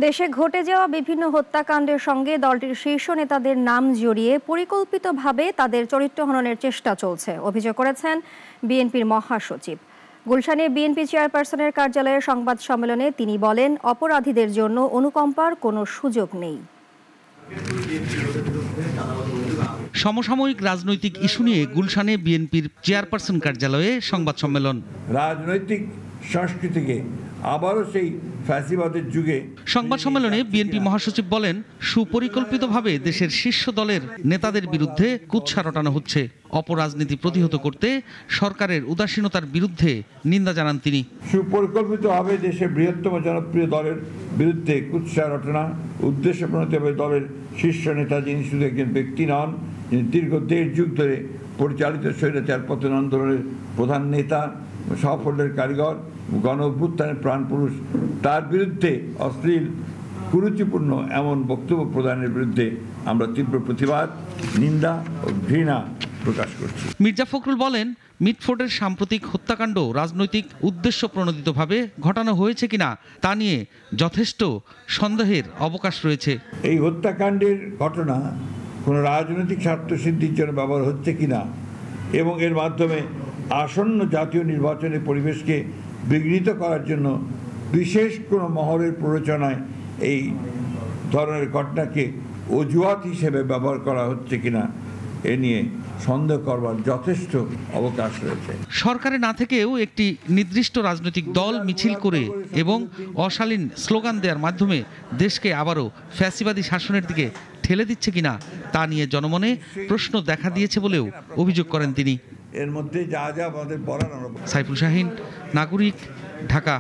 দেশে ঘটে যাওয়া বিভিন্ন হত্যাকাণ্ডের সঙ্গে দলটির শীর্ষ নেতাদের নাম জড়িয়ে পরিকল্পিতভাবে তাদের চরিত্র হননের চেষ্টা চলছে, অভিযোগ করেছেন বিএনপির মহাসচিব। গুলশানে বিএনপি চেয়ারপারসনের কার্যালয়ের সংবাদ সম্মেলনে তিনি বলেন, অপরাধীদের জন্য অনুকম্পার কোনো সুযোগ নেই। সমসাময়িক রাজনৈতিক ইস্যু নিয়ে গুলশানে বিএনপির চেয়ারপারসন কার্যালয়ে সংবাদ সম্মেলন। রাজনৈতিক সংস্কৃতিকে আবারও সেই ফ্যাসিবাদের যুগে। সংবাদ সম্মেলনে বিএনপি মহাসচিব বলেন, সুপরিকল্পিতভাবে দেশের শীর্ষ দলের নেতাদের বিরুদ্ধে কুৎসা রটানো হচ্ছে। অপরাজনীতি প্রতিহত করতে সরকারের উদাসীনতার বিরুদ্ধে নিন্দা জানান তিনি। সুপরিকল্পিতভাবে দেশের বৃহত্তম জনপ্রিয় দলের বিরুদ্ধে কুৎসা রটনা, উদ্দেশ্যপ্রণোদিতভাবে দলের শীর্ষ নেতা, যিনি শুধু একজন ব্যক্তি নন, যিনি দীর্ঘ 1.5 যুগ ধরে পরিচালিত স্বৈরাচার পতন আন্দোলনের প্রধান নেতা, সাফল্যের কারিগর, গণ অভ্যুত্থানের প্রাণপুরুষ, তার বিরুদ্ধে অশ্লীল, কুরুচিপূর্ণ এমন বক্তব্য প্রদানের বিরুদ্ধে আমরা তীব্র প্রতিবাদ, নিন্দা ও ঘৃণা প্রকাশ করছি। মির্জা ফখরুল বলেন, মিটফোর্ডের সাম্প্রতিক হত্যাকাণ্ড রাজনৈতিক উদ্দেশ্য প্রণোদিতভাবে ঘটানো হয়েছে কিনা তা নিয়ে যথেষ্ট সন্দেহের অবকাশ রয়েছে। এই হত্যাকাণ্ডের ঘটনা কোনো রাজনৈতিক স্বার্থসিদ্ধির জন্য ব্যবহার হচ্ছে কিনা এবং এর মাধ্যমে আসন্ন জাতীয় নির্বাচনের পরিবেশকে বিঘ্নিত করার জন্য বিশেষ কোনো মহলের প্ররোচনায় এই ধরনের ঘটনাকে অজুহাত হিসেবে ব্যবহার করা হচ্ছে কিনা এ নিয়ে সন্দেহ করবার যথেষ্ট অবকাশ রয়েছে। সরকারে না থেকেও একটি নির্দিষ্ট রাজনৈতিক দল মিছিল করে এবং অশালীন স্লোগান দেওয়ার মাধ্যমে দেশকে আবারও ফ্যাসিবাদী শাসনের দিকে ঠেলে দিচ্ছে কিনা তা নিয়ে জনমনে প্রশ্ন দেখা দিয়েছে বলেও অভিযোগ করেন তিনি। এর মধ্যে যা যা আমাদের বলার। সাইফুল শাহীন, নাগরিক, ঢাকা।